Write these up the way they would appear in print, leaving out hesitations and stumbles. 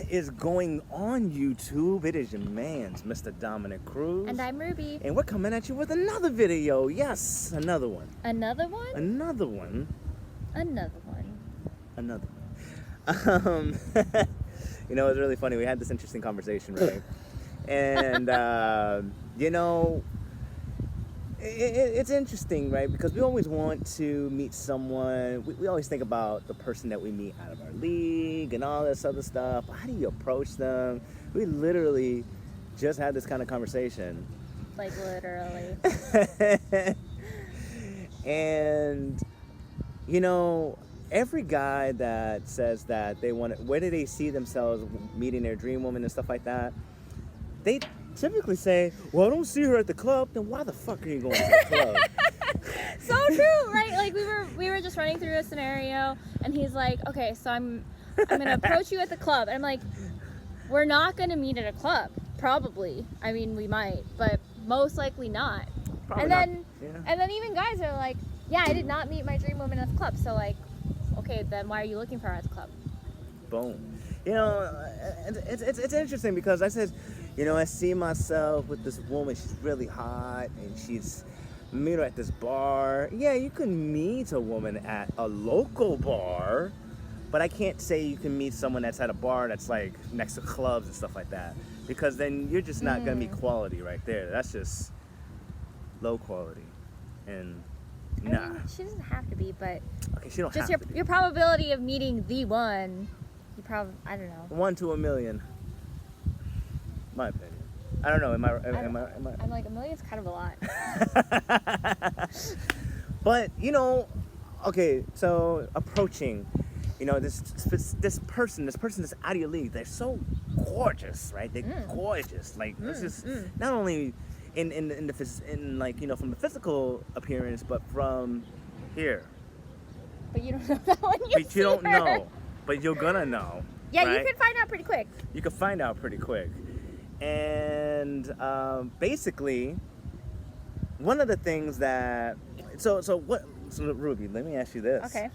What is going on, YouTube? It is your man's Mr. Dominic Cruz. And I'm Ruby. And we're coming at you with another video. Yes, another one. Another one? Another one. Another one. Another one. You know, it's really funny. We had this interesting conversation, right? And, it's interesting, right? Because we always want to meet someone. We always think about the person that we meet out of our league and all this other stuff. How do you approach them? We literally just had this kind of conversation. Like, literally. And, you know, every guy that says that they want to, where do they see themselves meeting their dream woman and stuff like that, they typically say, well, I don't see her at the club. Then why the fuck are you going to the club? So true, right? Like, we were just running through a scenario, and he's like, okay, so I'm gonna approach you at the club. And I'm like, we're not gonna meet at a club, probably. I mean, we might, but most likely not. Probably and not. then Yeah. and then even guys are like, yeah, I did not meet my dream woman at the club. So like, okay, then why are you looking for her at the club? Boom. You know, it's interesting because I said, you know, I see myself with this woman. She's really hot, and she's meet her at this bar. Yeah, you can meet a woman at a local bar, but I can't say you can meet someone that's at a bar that's like next to clubs and stuff like that, because then you're just not gonna meet quality right there. That's just low quality, and nah. I mean, she doesn't have to be, but Okay, she don't just have to be. your probability of meeting the one, you probably, I don't know. 1 to 1,000,000. My opinion. I don't know. Am I? I'm like, 1 million's kind of a lot. But you know, okay. So approaching, you know, this person that's out of your league. They're so gorgeous, right? They're gorgeous. Like this is not only in like, you know, from the physical appearance, but from here. But you don't know that when you But see you don't her. know. But you're gonna know. Yeah, right? you can find out pretty quick. You can find out pretty quick. And basically, one of the things that so Ruby, let me ask you this. Okay,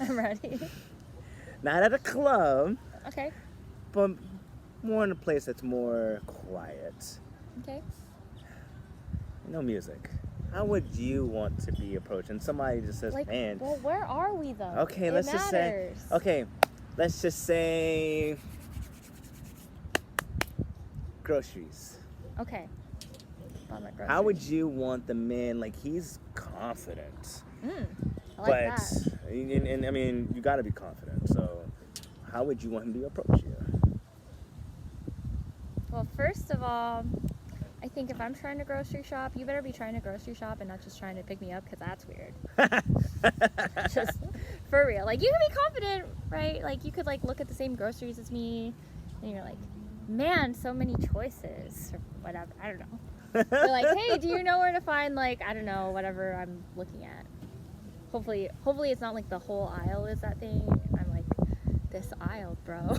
I'm ready. Not at a club, Okay, but more in a place that's more quiet. okay. No music. How would you want to be approached? And somebody just says, Like, man. well, where are we though? Okay, It let's just say. matters. Okay, let's just say groceries. Okay. Bought my groceries. How would you want the man? Like, he's confident. I like that. And I mean, you got to be confident. So, how would you want him to approach you? Well, first of all, I think if I'm trying to grocery shop, you better be trying to grocery shop and not just trying to pick me up, because that's weird. Just for real. Like, you can be confident, right? Like, you could like look at the same groceries as me, and you're like, man, so many choices, or whatever. I don't know. You're like, hey, do you know where to find, like, I don't know, whatever I'm looking at. Hopefully it's not like the whole aisle is that thing. I'm like, this aisle, bro.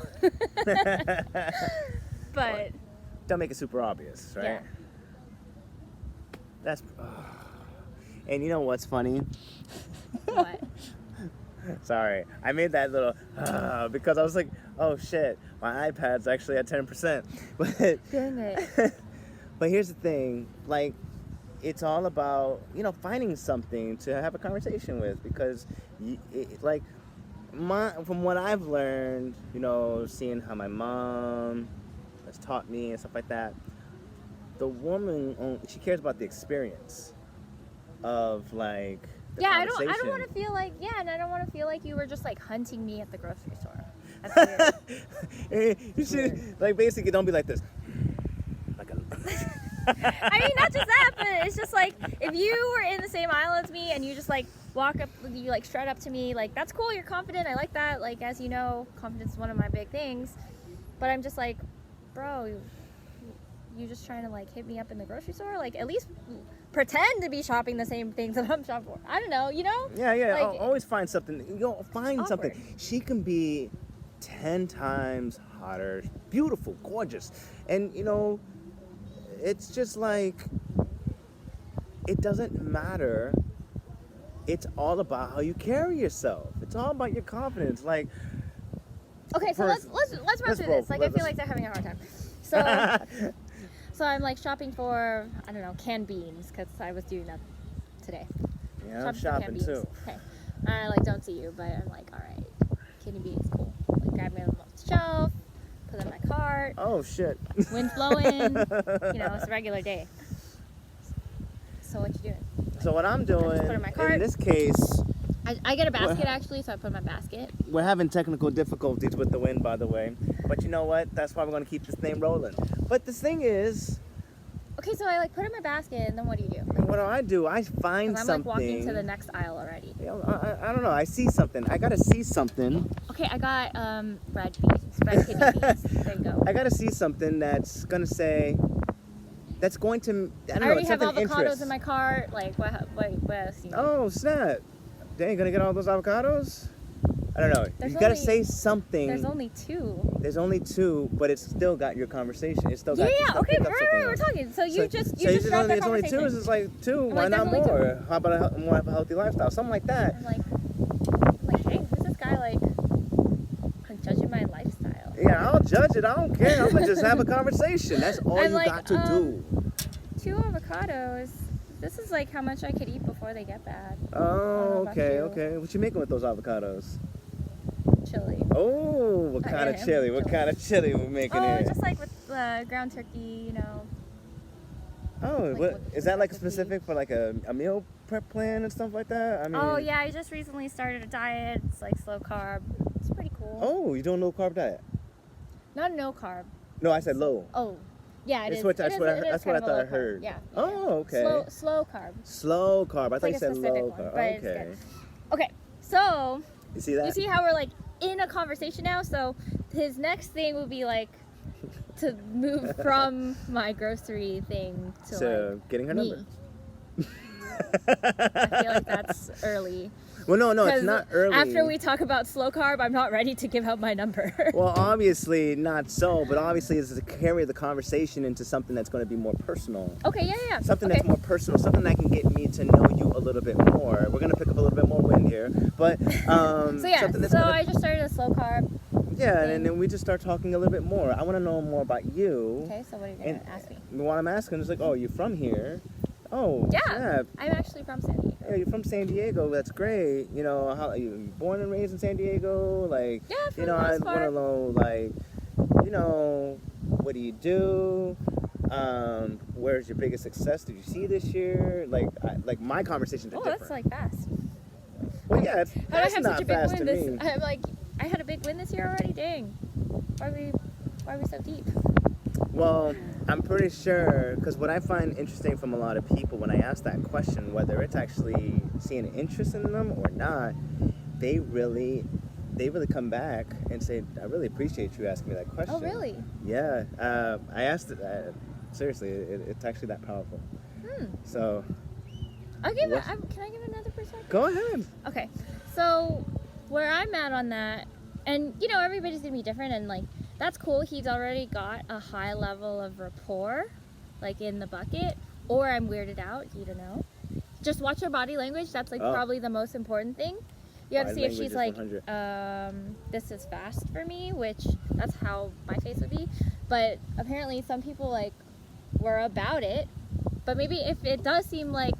But Don't make it super obvious, right? yeah. That's. And you know what's funny? What? Sorry, I made that little because I was like, oh shit, my iPad's actually at 10%. But Dang it. but here's the thing, like, it's all about, you know, finding something to have a conversation with, because like from what I've learned, you know, seeing how my mom has taught me and stuff like that, the woman, she cares about the experience of, like, the Yeah, I don't conversation. want to feel like, and I don't want to feel like you were just like hunting me at the grocery store. That's weird. You should, like, basically don't be like this. Like a I mean, not just that, but it's just like, if you were in the same aisle as me and you just like walk up, you like strut up to me, like, that's cool, you're confident, I like that. Like, as you know, confidence is one of my big things. But I'm just like, bro, you just trying to like hit me up in the grocery store? Like, at least pretend to be shopping the same things that I'm shopping for. I don't know, you know? Yeah, Like, always find something. You know, find awkward. something. She can be 10 times hotter, beautiful, gorgeous, and you know, it's just like, it doesn't matter. It's all about how you carry yourself. It's all about your confidence. Like, Okay, so First- let's run let's through roll. this. Like I feel Let's- like they're having a hard time. So so I'm like shopping for, I don't know, canned beans because I was doing that today. Yeah, I'm for shopping canned beans. too. Okay. I like don't see you, but I'm like, all right, canned beans, cool. Like grab them off the shelf, put them in my cart. Oh shit. Wind's blowing. You know, it's a regular day. So what you doing? So what I'm doing put it in my cart. this case, I get a basket actually, so I put in my basket. we're having technical difficulties with the wind, by the way. But you know what? That's why we're gonna keep this thing rolling. But the thing is, Okay, so I like put it in my basket, and then what do you do? what do? I find 'Cause I'm something. like walking to the next aisle already. Yeah, I don't know. I see something. I gotta see something. Okay, I got red beans, red kidney beans. There you go. I gotta see something that's gonna say. That's going to. I I don't know. already It's have something avocados interest. in my cart. Like what else? You know? Oh snap! Dang, gonna get all those avocados? I don't know. There's You gotta only- say something. There's only two. There's only two, but it's still got your conversation. It's still Yeah, got. yeah. still Okay, pick up something we're else. talking. So you just so dropped that it's only two. conversation. It's like two. I'm Why like, not there's only two. more? How about more of a healthy lifestyle? Something like that. I'm like, dang, who's this guy like judging my lifestyle? Yeah, I'll judge it. I don't care. I'm gonna just have a conversation. That's all I'm you like, got to do. 2 avocados. This is like how much I could eat before they get bad. Oh, about okay, you. okay. What you making with those avocados? Chili. Oh, what I kind of am chili? What chili. kind of chili we making Oh, here? just like with ground turkey, you know. Oh, like what with is that like recipe. specific for like a meal prep plan and stuff like that? I mean, Oh yeah, I just recently started a diet. It's like slow carb. It's pretty cool. Oh, you doing low carb diet? Not no carb. No, I said low. Oh, yeah, it That's is. what- It that's is- what I- it is that's what I kind of a thought I low carb. heard. Yeah. Oh, okay. Slow carb. Slow carb. I thought like you a said specific low one, carb. but it's Okay. good. Okay, so You see that? you see how we're like in a conversation now. So his next thing would be like to move from my grocery thing to So like getting her me. number. I feel like that's early. Well, no, it's 'Cause not early. After we talk about slow carb, I'm not ready to give out my number. Well, obviously not so, but obviously it's to carry the conversation into something that's going to be more personal. Okay, yeah. Something okay. that's more personal, something that can get me to know you a little bit more. We're gonna pick up a little bit more wind here, but So yeah, something that's so gonna, I just started a slow carb. yeah, and then we just start talking a little bit more. I want to know more about you. Okay, so what are you And gonna ask me? what I'm asking is like, oh, you're from here? Oh, Yeah, snap. I'm actually from San Diego. Yeah, you're from San Diego. That's great. You know, how you born and raised in San Diego? Like, Yeah, for you know, the I most want to part. know, like, you know, what do you do? Where's your biggest success? Did you see this year? Like my conversations are Oh, different. that's like fast. Well, yeah, it's, How did that's I have not such a big fast win to this? me. I'm like, I had a big win this year already. Dang. Why are we so deep? Well, I'm pretty sure, because what I find interesting from a lot of people when I ask that question, whether it's actually seeing an interest in them or not, they really come back and say, I really appreciate you asking me that question. Oh, really? Yeah. I asked it, seriously, it's actually that powerful. So, I'll give it. What? Can I give another perspective? go ahead. Okay, so where I'm at on that, and you know everybody's gonna be different, and like that's cool. He's already got a high level of rapport, like in the bucket, or I'm weirded out. You don't know. Just watch her body language. That's like Oh. probably the most important thing. You have to Body see if language she's is like, 100. this is fast for me, which that's how my face would be. But apparently, some people like were about it. But maybe if it does seem like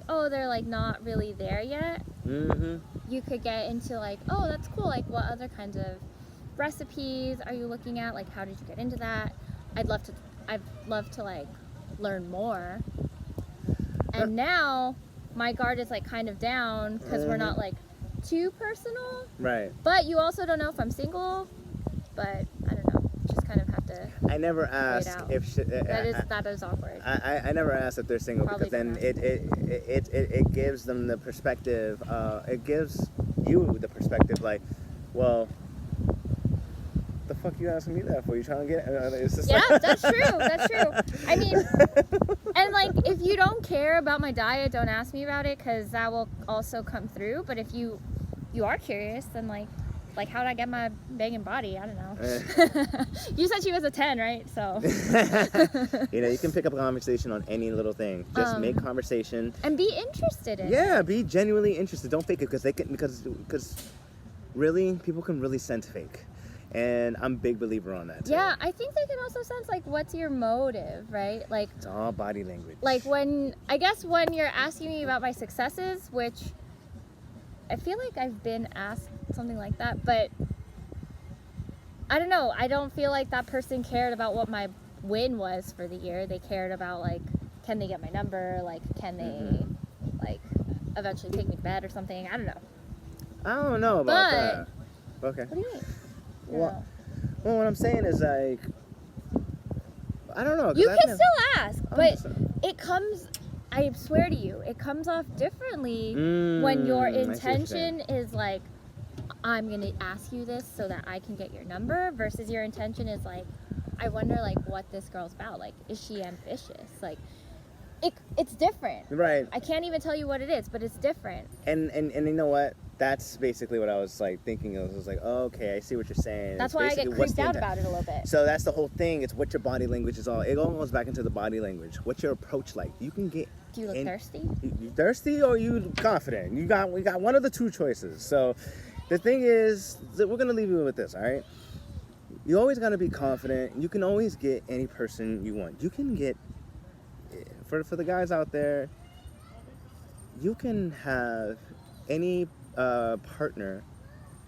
oh, they're like not really there yet, Mm-hmm. you could get into like, oh, that's cool. Like, what other kinds of recipes are you looking at? Like, how did you get into that? I'd love to like learn more. And now my guard is like kind of down because we're not like too personal. Right. But you also don't know if I'm single. But I don't know. Just kind of have to. I never asked out. if That is awkward. I never asked if they're single Probably because then don't it gives them the perspective. It gives you the perspective like, well, the fuck you asking me that for? You trying to get? It's just Yeah, like- that's true. That's true. I mean, and like, if you don't care about my diet, don't ask me about it because that will also come through. But if you are curious, then like how'd I get my banging body? I don't know. You said she was a 10, right? So. You know, you can pick up a conversation on any little thing. Just make conversation. And be interested in it. Yeah, be genuinely interested. Don't fake it because really people can really sense fake. And I'm a big believer on that too. Yeah, I think they can also sense like what's your motive, right? Like It's all body language. like when you're asking me about my successes, which I feel like I've been asked something like that, but I don't know. I don't feel like that person cared about what my win was for the year. They cared about like, can they get my number? Like, can they like eventually take me to bed or something? I don't know. I don't know about that. Okay. What do you mean? Well, what I'm saying is like, I don't know. 'cause You I've can never- still ask, but 100%. it comes. I swear to you, it comes off differently when your I see what you're saying. intention is like, I'm gonna ask you this so that I can get your number, versus your intention is like, I wonder like what this girl's about. Like, is she ambitious? Like, it's different. Right. I can't even tell you what it is, but it's different. And you know what? That's basically what I was like thinking of. I was like, oh, okay, I see what you're saying. That's It's why I get basically what's creeped the out intent. about it a little bit. So that's the whole thing. It's what your body language is all. It all goes back into the body language. What's your approach like? You can get. Do you look thirsty? You thirsty or you confident? We got one of the two choices. So the thing is that we're gonna leave you with this, all right? You always gotta be confident. You can always get any person you want. You can get for the guys out there. You can have any partner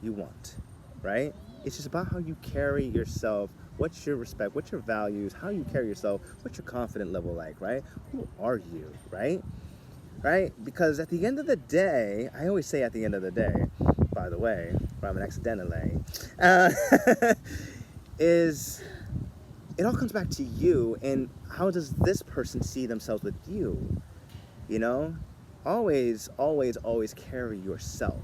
you want, right? It's just about how you carry yourself. What's your respect? What's your values? How you carry yourself? What's your confident level like, right? Who are you, right? Right? Because at the end of the day, I always say at the end of the day, by the way, Robin accidentally, is it all comes back to you and how does this person see themselves with you? You know? Always, always, always carry yourself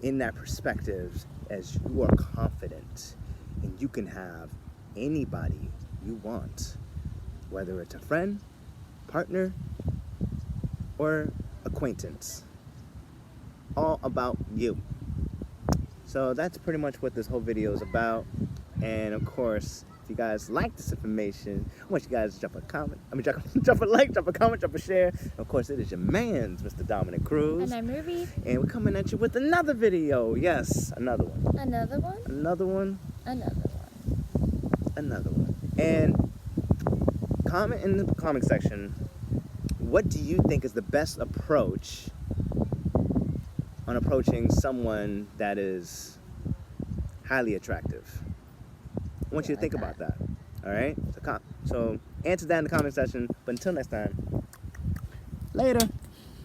in that perspective as you are confident and you can have anybody you want, whether it's a friend, partner, or acquaintance. All about you. So that's pretty much what this whole video is about. And of course, if you guys like this information, I want you guys to drop a comment. Drop a like, drop a comment, drop a share. And of course, it is your man's Mr. Dominic Cruz. And I'm Ruby. And we're coming at you with another video. Yes, another one. Another one. Another one. Another one. Another one. And comment in the comment section, what do you think is the best approach on approaching someone that is highly attractive? I want you to think about that. All right? So answer that in the comment section. But until next time, later.